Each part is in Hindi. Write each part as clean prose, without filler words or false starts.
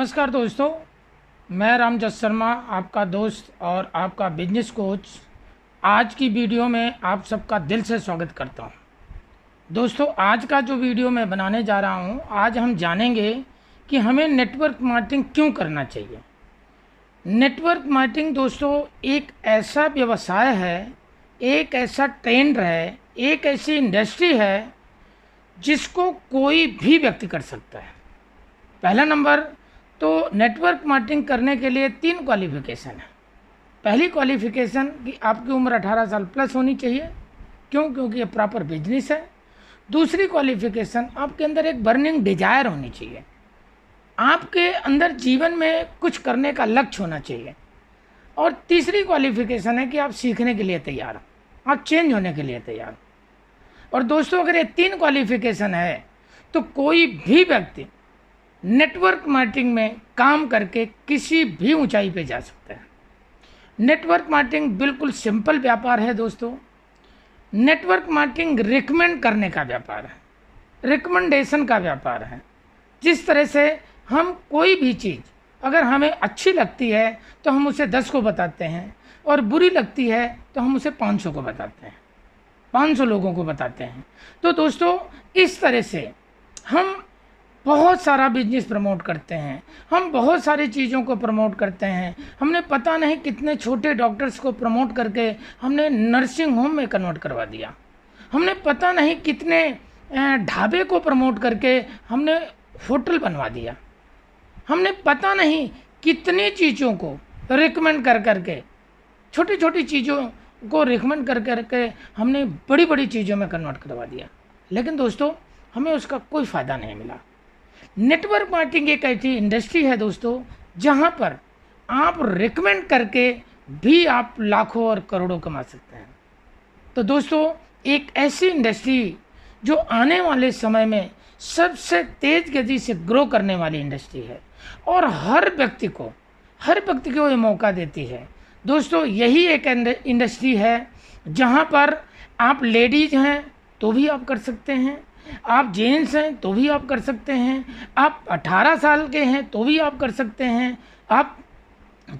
नमस्कार दोस्तों, मैं रामजस शर्मा, आपका दोस्त और आपका बिजनेस कोच। आज की वीडियो में आप सबका दिल से स्वागत करता हूं। दोस्तों, आज का जो वीडियो मैं बनाने जा रहा हूं, आज हम जानेंगे कि हमें नेटवर्क मार्केटिंग क्यों करना चाहिए। नेटवर्क मार्केटिंग दोस्तों एक ऐसा व्यवसाय है, एक ऐसा ट्रेंड है, एक ऐसी इंडस्ट्री है जिसको कोई भी व्यक्ति कर सकता है। पहला नंबर तो नेटवर्क मार्केटिंग करने के लिए 3 क्वालिफ़िकेशन है। पहली क्वालिफ़िकेशन कि आपकी उम्र 18 साल प्लस होनी चाहिए, क्योंकि ये प्रॉपर बिजनेस है। दूसरी क्वालिफ़िकेशन, आपके अंदर एक बर्निंग डिजायर होनी चाहिए, आपके अंदर जीवन में कुछ करने का लक्ष्य होना चाहिए। और तीसरी क्वालिफ़िकेशन है कि आप सीखने के लिए तैयार हो, आप चेंज होने के लिए तैयार हो। और दोस्तों, अगर ये 3 क्वालिफ़िकेशन है तो कोई भी व्यक्ति नेटवर्क मार्केटिंग में काम करके किसी भी ऊंचाई पे जा सकता है। नेटवर्क मार्केटिंग बिल्कुल सिंपल व्यापार है दोस्तों। नेटवर्क मार्केटिंग रिकमेंड करने का व्यापार है, रिकमेंडेशन का व्यापार है। जिस तरह से हम कोई भी चीज़ अगर हमें अच्छी लगती है तो हम उसे 10 को बताते हैं, और बुरी लगती है तो हम उसे 500 को बताते हैं, 500 लोगों को बताते हैं। तो दोस्तों, इस तरह से हम बहुत सारा बिजनेस प्रमोट करते हैं, हम बहुत सारी चीज़ों को प्रमोट करते हैं। हमने पता नहीं कितने छोटे डॉक्टर्स को प्रमोट करके हमने नर्सिंग होम में कन्वर्ट करवा दिया। हमने पता नहीं कितने ढाबे को प्रमोट करके हमने होटल बनवा दिया। हमने पता नहीं कितनी चीज़ों को रिकमेंड कर करके, छोटी छोटी चीज़ों को रिकमेंड कर करके हमने बड़ी बड़ी चीज़ों में कन्वर्ट करवा दिया। लेकिन दोस्तों, हमें उसका कोई फ़ायदा नहीं मिला। नेटवर्क मार्केटिंग एक ऐसी इंडस्ट्री है दोस्तों जहां पर आप रिकमेंड करके भी आप लाखों और करोड़ों कमा सकते हैं। तो दोस्तों, एक ऐसी इंडस्ट्री जो आने वाले समय में सबसे तेज गति से ग्रो करने वाली इंडस्ट्री है, और हर व्यक्ति को ये मौका देती है। दोस्तों, यही एक इंडस्ट्री है जहां पर आप लेडीज़ हैं तो भी आप कर सकते हैं, आप जेंट्स हैं तो भी आप कर सकते हैं, आप 18 साल के हैं तो भी आप कर सकते हैं, आप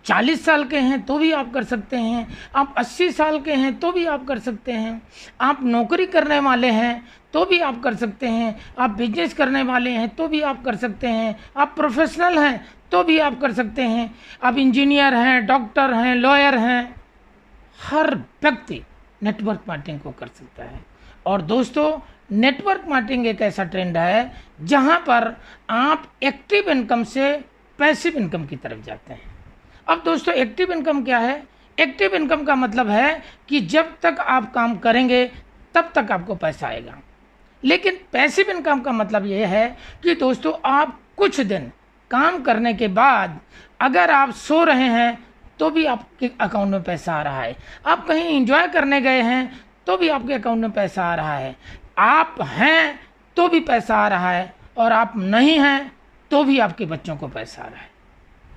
40 साल के हैं तो भी आप कर सकते हैं, आप 80 साल के हैं तो भी आप कर सकते हैं, आप नौकरी करने वाले हैं तो भी आप कर सकते हैं, आप बिजनेस करने वाले हैं तो भी आप कर सकते हैं, आप प्रोफेशनल हैं तो भी आप कर सकते हैं, आप इंजीनियर हैं, डॉक्टर हैं, लॉयर हैं। हर व्यक्ति नेटवर्क मार्केटिंग को कर सकता है। और दोस्तों, नेटवर्क मार्केटिंग एक ऐसा ट्रेंड है जहां पर आप एक्टिव इनकम से पैसिव इनकम की तरफ जाते हैं। अब दोस्तों, एक्टिव इनकम क्या है? एक्टिव इनकम का मतलब है कि जब तक आप काम करेंगे तब तक आपको पैसा आएगा। लेकिन पैसिव इनकम का मतलब ये है कि दोस्तों, आप कुछ दिन काम करने के बाद अगर आप सो रहे हैं तो भी आपके अकाउंट में पैसा आ रहा है, आप कहीं एंजॉय करने गए हैं तो भी आपके अकाउंट में पैसा आ रहा है, आप हैं तो भी पैसा आ रहा है, और आप नहीं हैं तो भी आपके बच्चों को पैसा आ रहा है।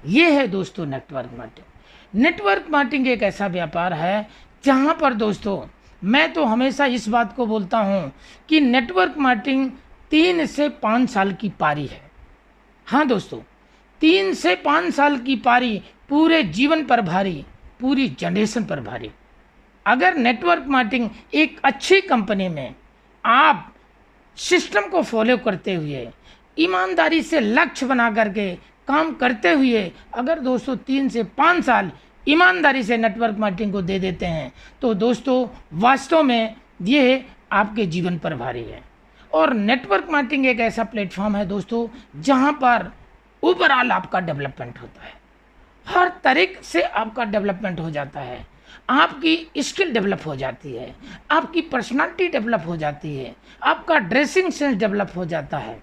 ये है दोस्तों नेटवर्क मार्केटिंग। नेटवर्क मार्केटिंग एक ऐसा व्यापार है जहां पर दोस्तों, मैं तो हमेशा इस बात को बोलता हूं कि नेटवर्क मार्केटिंग 3 से 5 साल की पारी है। हाँ दोस्तों, 3 से 5 साल की पारी पूरे जीवन पर भारी, पूरी जनरेशन पर भारी। अगर नेटवर्क मार्केटिंग एक अच्छी कंपनी में आप सिस्टम को फॉलो करते हुए, ईमानदारी से लक्ष्य बना करके काम करते हुए, अगर दोस्तों 3 से 5 साल ईमानदारी से नेटवर्क मार्केटिंग को दे देते हैं तो दोस्तों, वास्तव में ये आपके जीवन पर भारी है। और नेटवर्क मार्केटिंग एक ऐसा प्लेटफॉर्म है दोस्तों जहां पर ओवरऑल आपका डेवलपमेंट होता है, हर तरीके से आपका डेवलपमेंट हो जाता है, आपकी स्किल डेवलप हो जाती है, आपकी पर्सनालिटी डेवलप हो जाती है, आपका ड्रेसिंग सेंस डेवलप हो जाता है,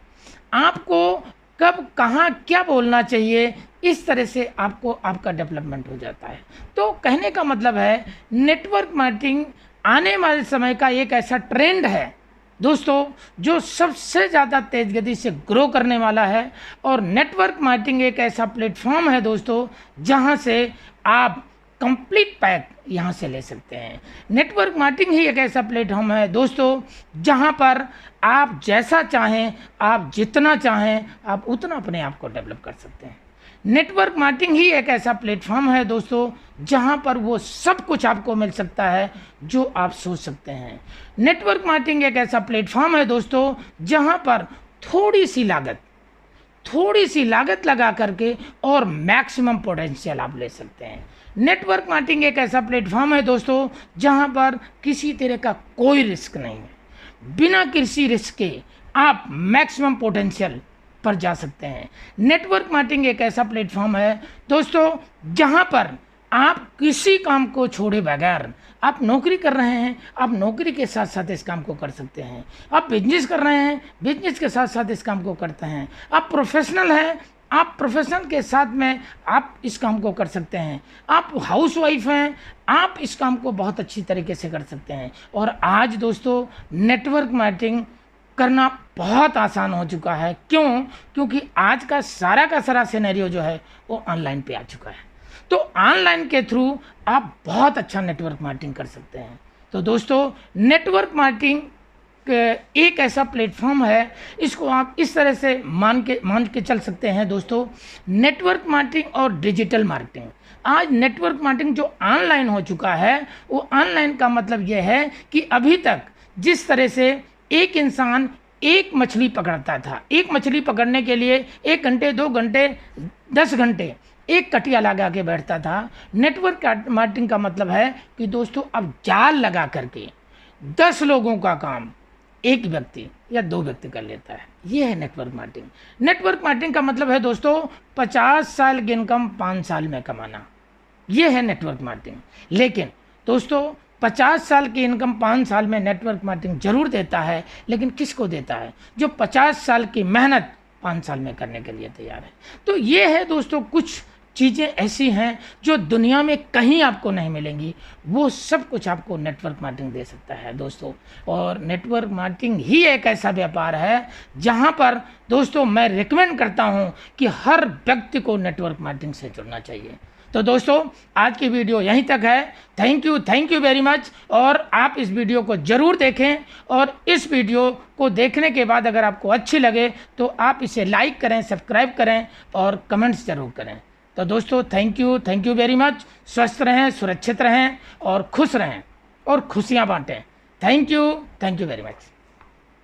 आपको कब कहाँ क्या बोलना चाहिए, इस तरह से आपको आपका डेवलपमेंट हो जाता है। तो कहने का मतलब है, नेटवर्क मार्केटिंग आने वाले समय का एक ऐसा ट्रेंड है दोस्तों जो सबसे ज़्यादा तेज गति से ग्रो करने वाला है। और नेटवर्क मार्केटिंग एक ऐसा प्लेटफॉर्म है दोस्तों जहां से आप कंप्लीट पैक यहाँ से ले सकते हैं। नेटवर्क मार्केटिंग ही एक ऐसा प्लेटफॉर्म है दोस्तों जहाँ पर आप जैसा चाहें, आप जितना चाहें, आप उतना अपने आप को डेवलप कर सकते हैं। नेटवर्क मार्केटिंग ही एक ऐसा प्लेटफॉर्म है दोस्तों जहां पर वो सब कुछ आपको मिल सकता है जो आप सोच सकते हैं। नेटवर्क मार्केटिंग एक ऐसा प्लेटफॉर्म है दोस्तों जहां पर थोड़ी सी लागत लगा करके और मैक्सिमम पोटेंशियल आप ले सकते हैं। नेटवर्क मार्केटिंग एक ऐसा प्लेटफॉर्म है दोस्तों जहां पर किसी तरह का कोई रिस्क नहीं है। बिना किसी रिस्क के आप मैक्सिमम पोटेंशियल पर जा सकते हैं। नेटवर्क मार्केटिंग एक ऐसा प्लेटफॉर्म है दोस्तों जहां पर आप किसी काम को छोड़े बगैर, आप नौकरी कर रहे हैं, आप नौकरी के साथ साथ इस काम को कर सकते हैं। आप बिजनेस कर रहे हैं, बिजनेस के साथ साथ इस काम को करते हैं। आप प्रोफेशनल हैं, आप प्रोफेशनल के साथ में आप इस काम को कर सकते हैं। आप हाउसवाइफ हैं, आप इस काम को बहुत अच्छी तरीके से कर सकते हैं। और आज दोस्तों नेटवर्क मार्केटिंग करना बहुत आसान हो चुका है। क्योंकि आज का सारा सिनेरियो जो है वो ऑनलाइन पे आ चुका है। तो ऑनलाइन के थ्रू आप बहुत अच्छा नेटवर्क मार्केटिंग कर सकते हैं। तो दोस्तों नेटवर्क मार्केटिंग एक ऐसा प्लेटफॉर्म है, इसको आप इस तरह से मान के चल सकते हैं दोस्तों। नेटवर्क मार्केटिंग और डिजिटल मार्केटिंग, आज नेटवर्क मार्केटिंग जो ऑनलाइन हो चुका है, वो ऑनलाइन का मतलब ये है कि अभी तक जिस तरह से एक इंसान एक मछली पकड़ता था, एक मछली पकड़ने के लिए 1 घंटे 2 घंटे 10 घंटे एक कटिया लगा के बैठता था। नेटवर्क मार्केटिंग का मतलब है कि दोस्तों अब जाल लगा करके 10 लोगों का काम एक व्यक्ति या 2 व्यक्ति कर लेता है। ये है नेटवर्क मार्केटिंग। नेटवर्क मार्केटिंग का मतलब है दोस्तों 50 साल की इनकम 5 साल में कमाना। ये है नेटवर्क मार्केटिंग। लेकिन दोस्तों 50 साल की इनकम 5 साल में नेटवर्क मार्केटिंग जरूर देता है, लेकिन किसको देता है? जो 50 साल की मेहनत 5 साल में करने के लिए तैयार है। तो ये है दोस्तों, कुछ चीज़ें ऐसी हैं जो दुनिया में कहीं आपको नहीं मिलेंगी, वो सब कुछ आपको नेटवर्क मार्केटिंग दे सकता है दोस्तों। और नेटवर्क मार्केटिंग ही एक ऐसा व्यापार है जहां पर दोस्तों मैं रिकमेंड करता हूं कि हर व्यक्ति को नेटवर्क मार्केटिंग से जुड़ना चाहिए। तो दोस्तों आज की वीडियो यहीं तक है। Thank you very much. और आप इस वीडियो को ज़रूर देखें, और इस वीडियो को देखने के बाद अगर आपको अच्छी लगे तो आप इसे लाइक करें, सब्सक्राइब करें और कमेंट्स ज़रूर करें। तो दोस्तों थैंक यू वेरी मच। स्वस्थ रहें, सुरक्षित रहें और खुश रहें और खुशियाँ बांटें। Thank you very much.